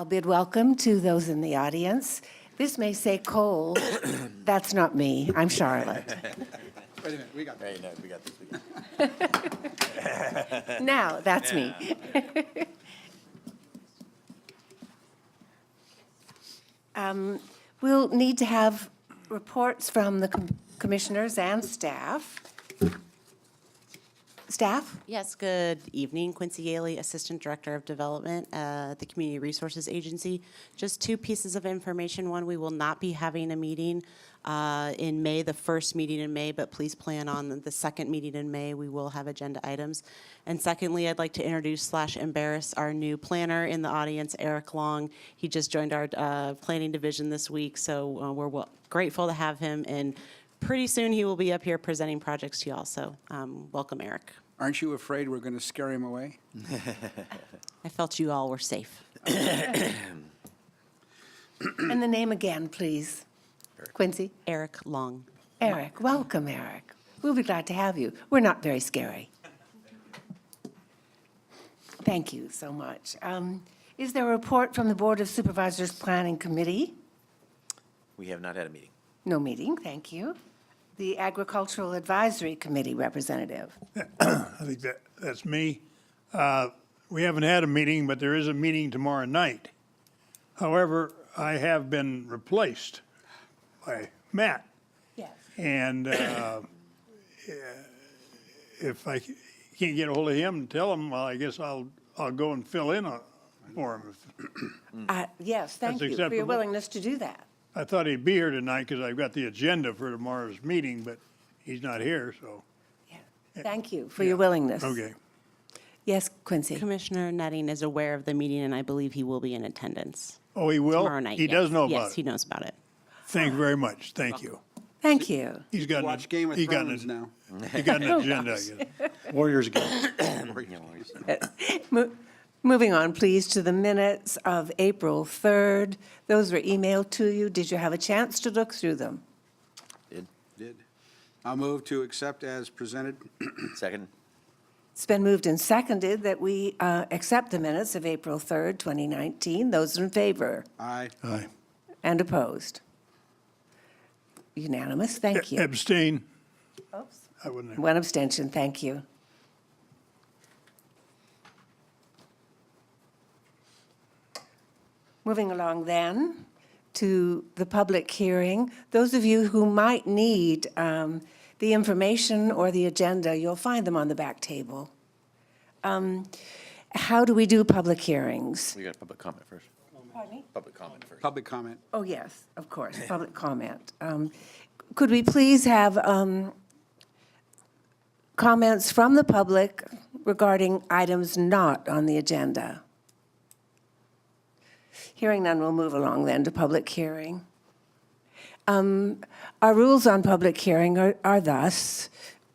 I'll bid welcome to those in the audience. This may say Cole. That's not me. I'm Charlotte. Wait a minute, we got that. Hey, no, we got this. Now, that's me. We'll need to have reports from the commissioners and staff. Staff? Yes, good evening. Quincy Yaley, Assistant Director of Development at the Community Resources Agency. Just two pieces of information. One, we will not be having a meeting in May, the first meeting in May, but please plan on the second meeting in May. We will have agenda items. And secondly, I'd like to introduce / embarrass our new planner in the audience, Eric Long. He just joined our planning division this week, so we're grateful to have him. And pretty soon he will be up here presenting projects to you all. So welcome, Eric. Aren't you afraid we're going to scare him away? I felt you all were safe. And the name again, please. Quincy? Eric Long. Eric. Welcome, Eric. We'll be glad to have you. We're not very scary. Thank you so much. Is there a report from the Board of Supervisors Planning Committee? We have not had a meeting. No meeting, thank you. The Agricultural Advisory Committee representative. I think that's me. We haven't had a meeting, but there is a meeting tomorrow night. However, I have been replaced by Matt. Yes. And if I can't get a hold of him, tell him, well, I guess I'll go and fill in for him. Yes, thank you for your acceptable. willingness to do that. I thought he'd be here tonight because I've got the agenda for tomorrow's meeting, but he's not here, so. Yeah. Thank you for your willingness. Okay. Yes, Quincy. Commissioner Nutting is aware of the meeting, and I believe he will be in attendance Oh, he will? tomorrow night. He yes. does know Yes, about he it. knows about it. Thank you very much. Thank you. Thank you. He's got Watch Game of Thrones now. He got an agenda, I guess. Warriors again. Moving on, please, to the minutes of April 3rd. Those were emailed to you. Did you have a chance to look through them? Did. I'll move to accept as presented. Second. It's been moved and seconded that we accept the minutes of April 3rd, 2019. Those in favor Aye. Aye. and opposed? Unanimous, thank you. Abstain. Oops. I wouldn't. One abstention, thank you. Moving along then to the public hearing. Those of you who might need the information or the agenda, you'll find them on the back table. How do we do public hearings? We got public comment first. Pardon me? Public comment first. Public comment. Oh, yes, of course, public comment. Could we please have comments from the public regarding items not on the agenda? Hearing none, we'll move along then to public hearing. Our rules on public hearing are thus.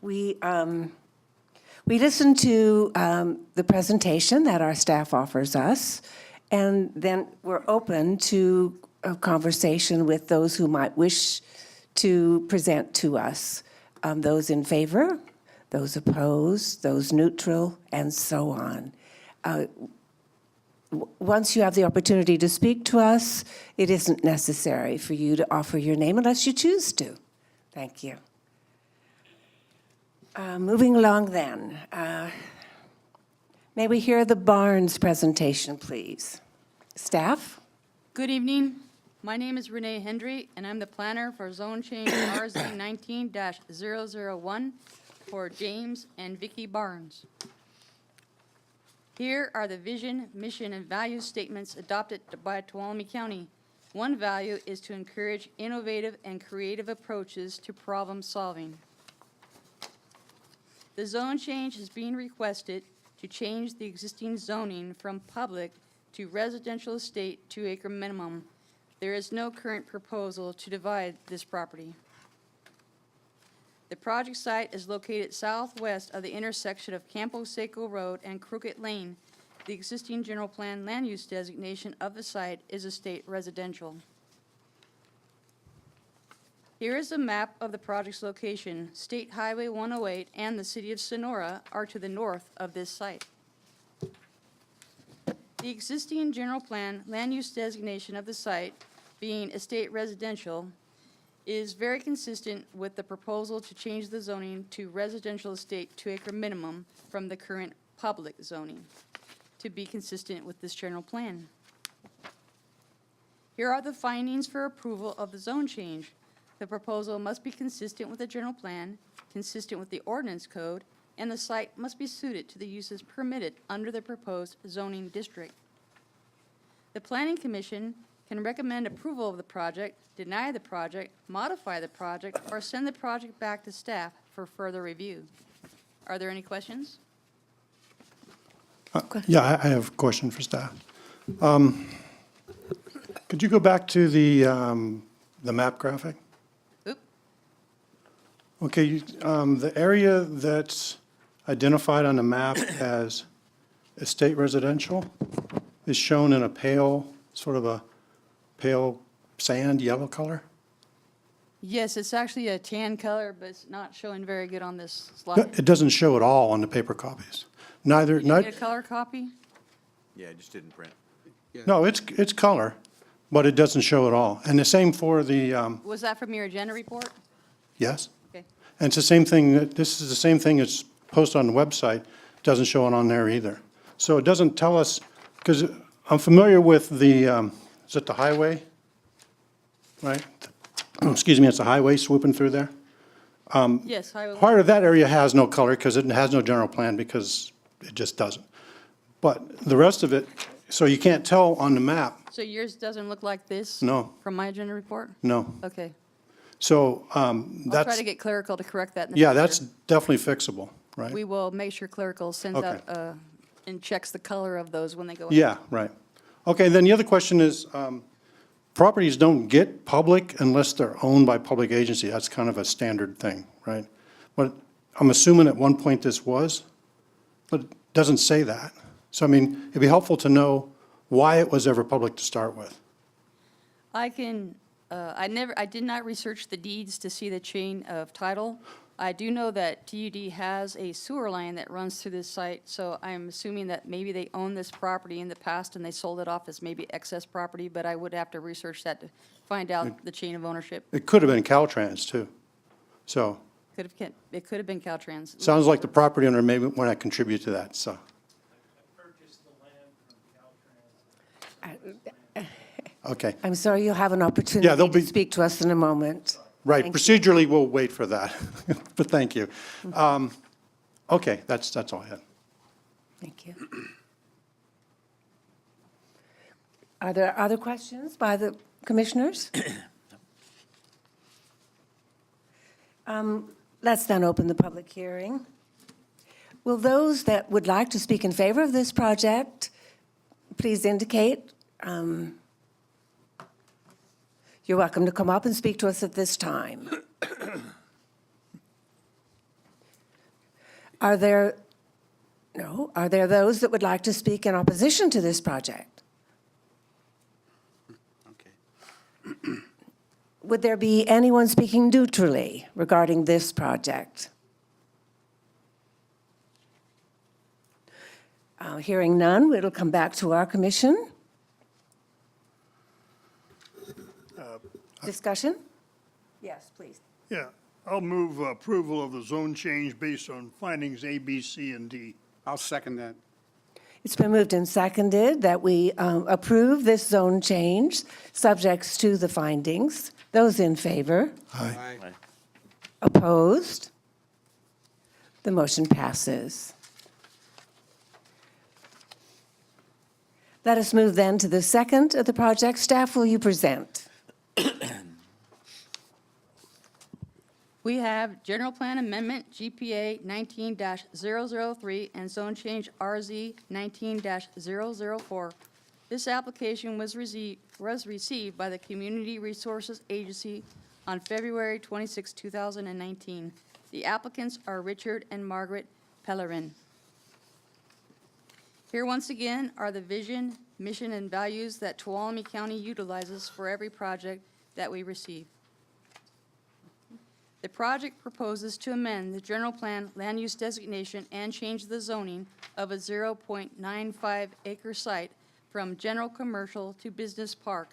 We listen to the presentation that our staff offers us, and then we're open to a conversation with those who might wish to present to us. Those in favor, those opposed, those neutral, and so on. Once you have the opportunity to speak to us, it isn't necessary for you to offer your name unless you choose to. Thank you. Moving along then. May we hear the Barnes presentation, please? Staff? Good evening. My name is Renee Hendry, and I'm the planner for Zone Change RZ 19-001 for James and Vicki Barnes. Here are the vision, mission, and value statements adopted by Tuolumne County. One value is to encourage innovative and creative approaches to problem solving. The zone change is being requested to change the existing zoning from public to residential estate 2-acre minimum. There is no current proposal to divide this property. The project site is located southwest of the intersection of Campo Seco Road and Crooked Lane. The existing general plan land use designation of the site is estate residential. Here is a map of the project's location. State Highway 108 and the city of Sonora are to the north of this site. The existing general plan land use designation of the site, being estate residential, is very consistent with the proposal to change the zoning to residential estate 2-acre minimum from the current public zoning, to be consistent with this general plan. Here are the findings for approval of the zone change. The proposal must be consistent with the general plan, consistent with the ordinance code, and the site must be suited to the uses permitted under the proposed zoning district. The Planning Commission can recommend approval of the project, deny the project, modify the project, or send the project back to staff for further review. Are there any questions? Yeah, I have a question for staff. Could you go back to the map graphic? Oop, Okay, the area that's identified on the map as estate residential is shown in a pale, sort of a pale sand yellow color? yes, it's actually a tan color, but it's not showing very good on this slide. It doesn't show at all on the paper copies. Neither, Did you get a color copy? Yeah, I just didn't print. no, it's color, but it doesn't show at all. And the same for the, Was that from your agenda report? yes? Okay. And it's the same thing, this is the same thing that's posted on the website, doesn't show it on there either. So it doesn't tell us, because I'm familiar with the, is it the highway? Right? Excuse me, it's the highway swooping through there. Yes, highway. Part of that area has no color because it has no general plan because it just doesn't. But the rest of it, so you can't tell on the map, So yours doesn't look like this? No. From my agenda report? no. Okay. So I'll try that's, to get clerical to correct that in the yeah, future. that's definitely fixable, right? We will make sure clerical sends Okay. out, and checks the color of those when they go. out. Yeah, right. Okay, then the other question is, properties don't get public unless they're owned by public agency. That's kind of a standard thing, right? But I'm assuming at one point this was, but it doesn't say that. So I mean, it'd be helpful to know why it was ever public to start with. I can, I did not research the deeds to see the chain of title. I do know that TUD has a sewer line that runs through this site, so I'm assuming that maybe they owned this property in the past and they sold it off as maybe excess property, but I would have to research that to find out the chain of ownership. It could have been Caltrans too. So, It could have been Caltrans. sounds like the property owner may want to contribute to that, so. Okay, I'm sorry, you'll have an opportunity Yeah, there'll to be- speak to us in a moment. right, Thank you. procedurally, we'll wait for that, but thank you. Okay, that's all I had. Thank you. Are there other questions by the commissioners? Let's then open the public hearing. Will those that would like to speak in favor of this project, please indicate? You're welcome to come up and speak to us at this time. Are there those that would like to speak in opposition to this project? Okay. Would there be anyone speaking neutrally regarding this project? Hearing none, it'll come back to our commission. Discussion? Yes, please. Yeah, I'll move approval of the zone change based on findings A, B, C, and D. I'll second that. It's been moved and seconded that we approve this zone change, subjects to the findings. Those in favor? Aye. Opposed? The motion passes. Let us move then to the second of the project. Staff, will you present? We have General Plan Amendment, GPA 19-003, and Zone Change RZ 19-004. This application was received by the Community Resources Agency on February 26, 2019. The applicants are Richard and Margaret Pellerin. Here once again are the vision, mission, and values that Tuolumne County utilizes for every project that we receive. The project proposes to amend the general plan land use designation and change the zoning of a 0.95 acre site from general commercial to business park.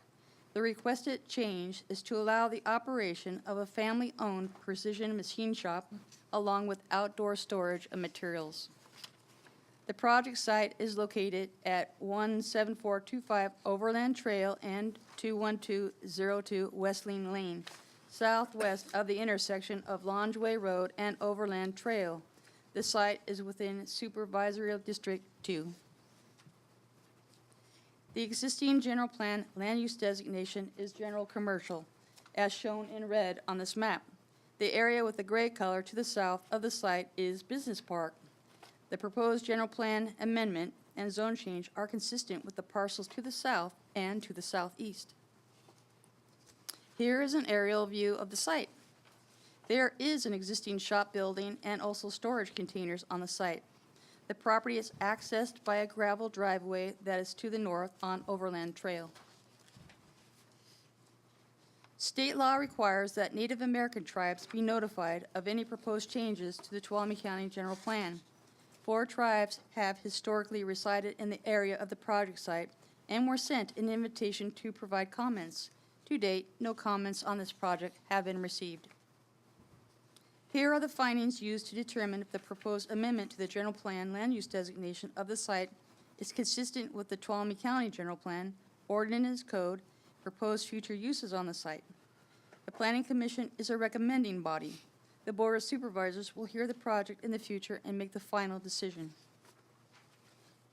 The requested change is to allow the operation of a family-owned precision machine shop along with outdoor storage of materials. The project site is located at 17425 Overland Trail and 21202 Westling Lane, southwest of the intersection of Longway Road and Overland Trail. The site is within Supervisory District 2. The existing general plan land use designation is general commercial, as shown in red on this map. The area with the gray color to the south of the site is business park. The proposed general plan amendment and zone change are consistent with the parcels to the south and to the southeast. Here is an aerial view of the site. There is an existing shop building and also storage containers on the site. The property is accessed by a gravel driveway that is to the north on Overland Trail. State law requires that Native American tribes be notified of any proposed changes to the Tuolumne County General Plan. 4 tribes have historically resided in the area of the project site and were sent an invitation to provide comments. To date, no comments on this project have been received. Here are the findings used to determine if the proposed amendment to the general plan land use designation of the site is consistent with the Tuolumne County General Plan, ordinance code, proposed future uses on the site. The Planning Commission is a recommending body. The Board of Supervisors will hear the project in the future and make the final decision.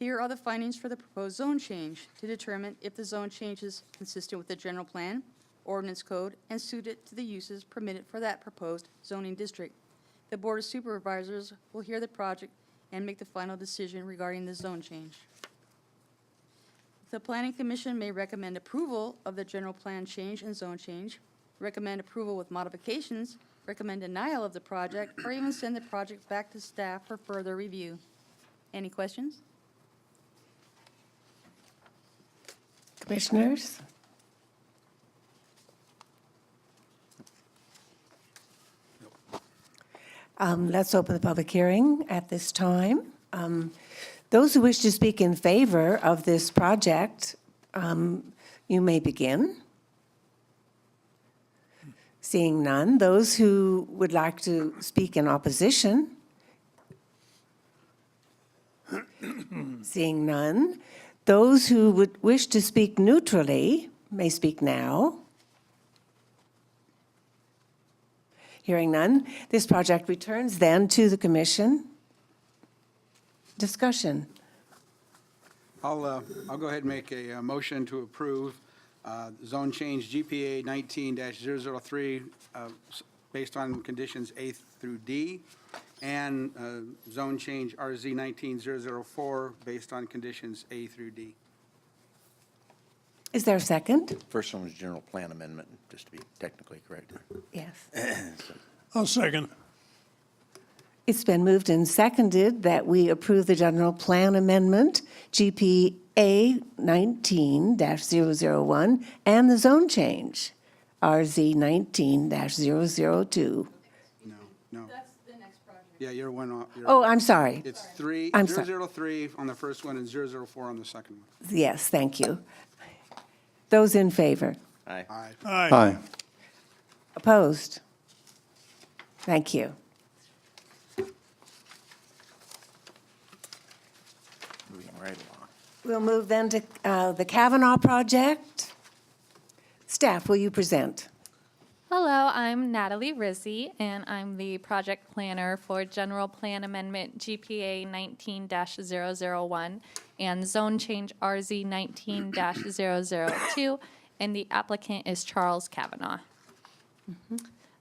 Here are the findings for the proposed zone change to determine if the zone change is consistent with the general plan, ordinance code, and suited to the uses permitted for that proposed zoning district. The Board of Supervisors will hear the project and make the final decision regarding the zone change. The Planning Commission may recommend approval of the general plan change and zone change, recommend approval with modifications, recommend denial of the project, or even send the project back to staff for further review. Any questions? Commissioners? Let's open the public hearing at this time. Those who wish to speak in favor of this project, you may begin. Seeing none, those who would like to speak in opposition? Seeing none, those who would wish to speak neutrally may speak now. Hearing none, this project returns then to the commission. Discussion. I'll go ahead and make a motion to approve zone change GPA 19-003 based on conditions A through D, and zone change RZ 19-004 based on conditions A through D. Is there a second? First one was general plan amendment, just to be technically correct. Yes. I'll second. It's been moved and seconded that we approve the general plan amendment, GPA 19-001, and the zone change, RZ 19-002. No. That's the next project. Yeah, you're one off. Oh, I'm sorry. It's 3, I'm sorry. 003 on the first one and 004 on the second one. Yes, thank you. Those in favor? Aye. Aye. Aye. Opposed? Thank you. Moving right along. We'll move then to the Kavanaugh project. Staff, will you present? Hello, I'm Natalie Rizzi, and I'm the project planner for General Plan Amendment GPA 19-001 and Zone Change RZ 19-002, and the applicant is Charles Kavanaugh.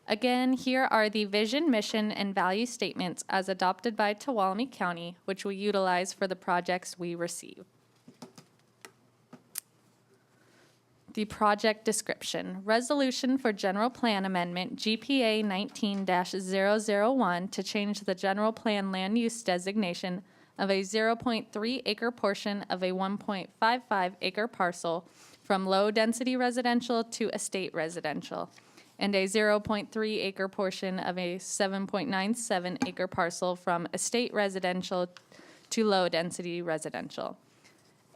Again, here are the vision, mission, and value statements as adopted by Tuolumne County, which we utilize for the projects we receive. The project description. Resolution for General Plan Amendment GPA 19-001 to change the general plan land use designation of a 0.3 acre portion of a 1.55 acre parcel from low-density residential to estate residential, and a 0.3 acre portion of a 7.97 acre parcel from estate residential to low-density residential,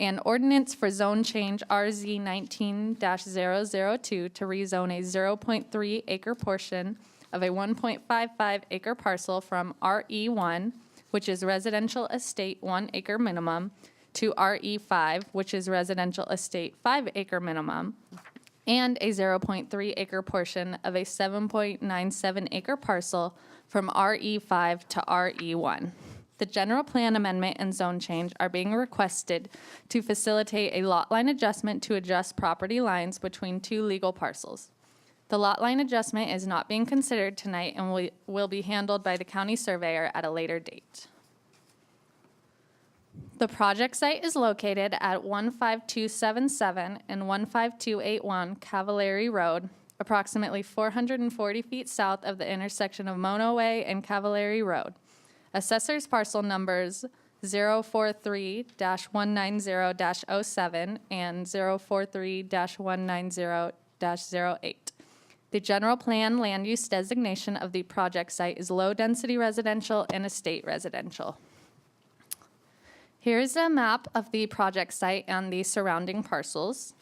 and ordinance for zone change RZ 19-002 to rezone a 0.3 acre portion of a 1.55 acre parcel from RE1, which is residential estate 1 acre minimum, to RE5, which is residential estate 5 acre minimum, and a 0.3 acre portion of a 7.97 acre parcel from RE5 to RE1. The general plan amendment and zone change are being requested to facilitate a lot line adjustment to adjust property lines between two legal parcels. The lot line adjustment is not being considered tonight and will be handled by the county surveyor at a later date. The project site is located at 15277 and 15281 Cavallari Road, approximately 440 feet south of the intersection of Mono Way and Cavallari Road. Assessor's parcel numbers 043-190-07 and 043-190-08. The general plan land use designation of the project site is low-density residential and estate residential. Here's a map of the project site and the surrounding parcels.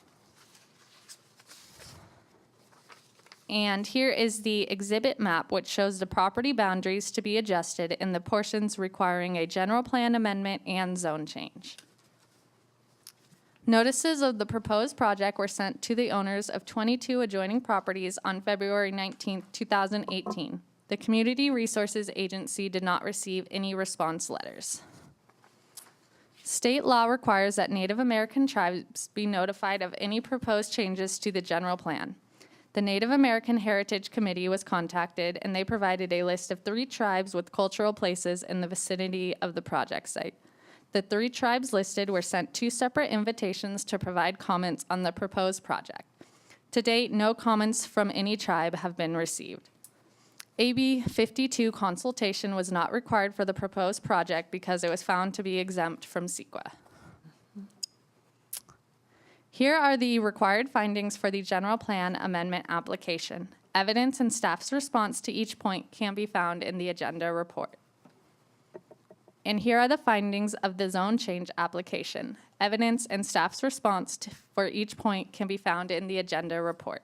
And here is the exhibit map, which shows the property boundaries to be adjusted in the portions requiring a general plan amendment and zone change. Notices of the proposed project were sent to the owners of 22 adjoining properties on February 19, 2018. The Community Resources Agency did not receive any response letters. State law requires that Native American tribes be notified of any proposed changes to the general plan. The Native American Heritage Committee was contacted, and they provided a list of 3 tribes with cultural places in the vicinity of the project site. The 3 tribes listed were sent 2 separate invitations to provide comments on the proposed project. To date, no comments from any tribe have been received. AB 52 consultation was not required for the proposed project because it was found to be exempt from CEQA. Here are the required findings for the general plan amendment application. Evidence and staff's response to each point can be found in the agenda report. And here are the findings of the zone change application. Evidence and staff's response for each point can be found in the agenda report.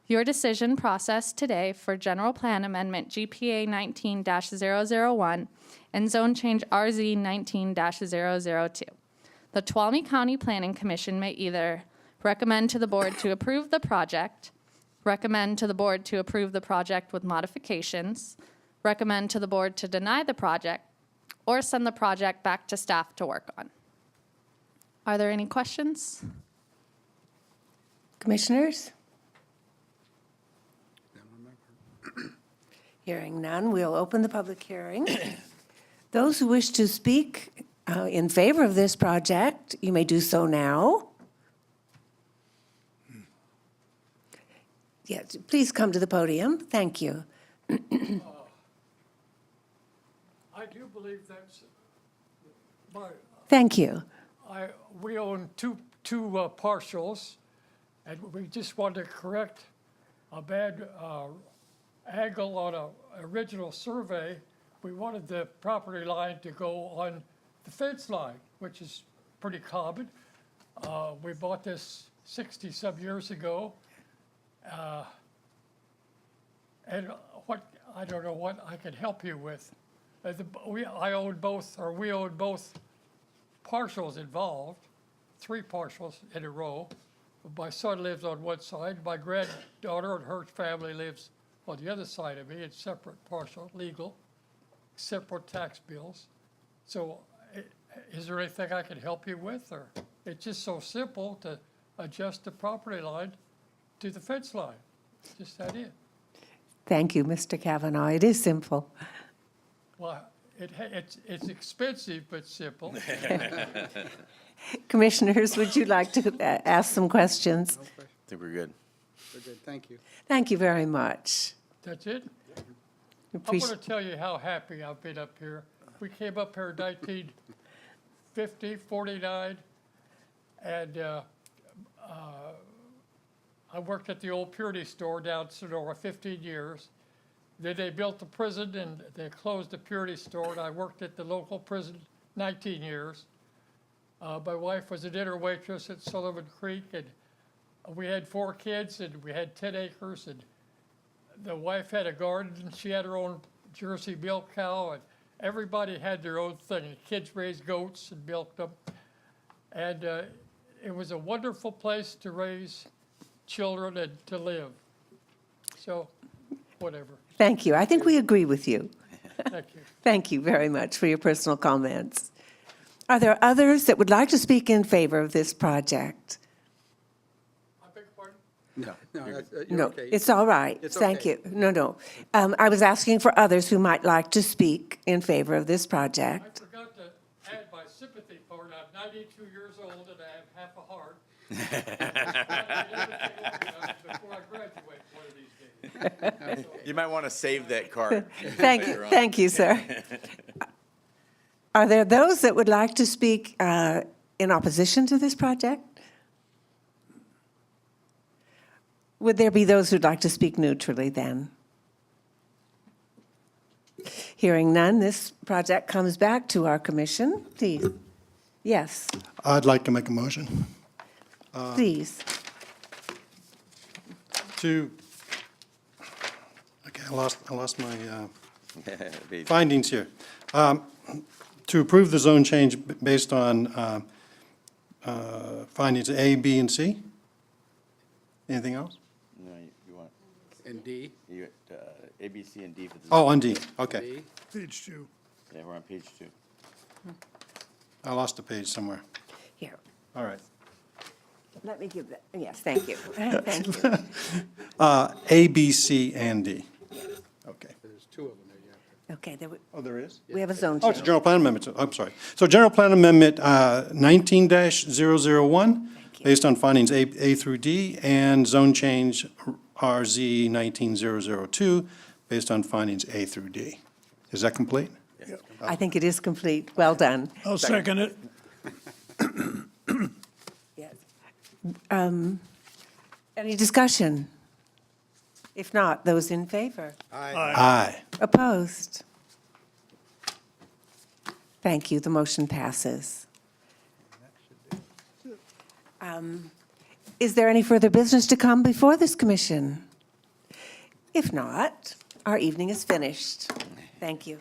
Your decision process today for general plan amendment GPA 19-001 and zone change RZ 19-002. The Tuolumne County Planning Commission may either recommend to the board to approve the project, recommend to the board to approve the project with modifications, recommend to the board to deny the project, or send the project back to staff to work on. Are there any questions? Commissioners? Hearing none, we'll open the public hearing. Those who wish to speak in favor of this project, you may do so now. Yes, please come to the podium. Thank you. I do believe that's, Thank you. we own two parcels, and we just wanted to correct a bad angle on a original survey. We wanted the property line to go on the fence line, which is pretty common. We bought this 60-some years ago. And I don't know what I can help you with. We own both parcels involved, 3 parcels in a row. My son lives on one side, my granddaughter and her family lives on the other side of me in separate parcel, legal, separate tax bills. So is there anything I can help you with, or it's just so simple to adjust the property line to the fence line? Just that it. Thank you, Mr. Kavanaugh. It is simple. Well, it's expensive, but simple. Commissioners, would you like to ask some questions? I think we're good. We're good, thank you. Thank you very much. That's it? I Appreci- want to tell you how happy I've been up here. We came up here in 1950, 49, and I worked at the old Purity store down in Sonora 15 years. Then they built the prison and they closed the Purity store, and I worked at the local prison 19 years. My wife was a dinner waitress at Sullivan Creek, and we had 4 kids, and we had 10 acres, and the wife had a garden, and she had her own Jersey milk cow, and everybody had their own thing. The kids raised goats and milked them. And it was a wonderful place to raise children and to live. So, whatever. Thank you. I think we agree with you. Thank you. Thank you very much for your personal comments. Are there others that would like to speak in favor of this project? I beg your pardon? No, you're No, okay. it's all right. It's Thank okay. you. No. I was asking for others who might like to speak in favor of this I project. forgot to add my sympathy part. I'm 92 years old and I have half a heart. Before I graduate one of these days. You might want to save that card. Thank you, sir. Are there those that would like to speak in opposition to this project? Would there be those who'd like to speak neutrally then? Hearing none, this project comes back to our commission. Please. Yes, I'd like to make a motion please. to, okay, I lost my findings here. To approve the zone change based on findings A, B, and C? Anything else? No, you want, And D? you, A, B, C, and D for the. Oh, on D, okay. D? Page 2. Yeah, we're on page 2. I lost a page somewhere. Here, All right. let me give that, yes, thank you. Thank you. A, B, C, and D. Okay. There's 2 of them there, yeah. Okay, Oh, there is? we have a zone Oh, it's a change. general plan amendment, I'm sorry. So general plan amendment 19-001, based on findings A through D, and zone change RZ 19-002, based on findings A through D. Is that complete? I think it is complete. Well done. I'll second it. Yes. Any discussion? If not, those in favor? Aye. Opposed? Thank you. The motion passes. Is there any further business to come before this commission? If not, our evening is finished. Thank you.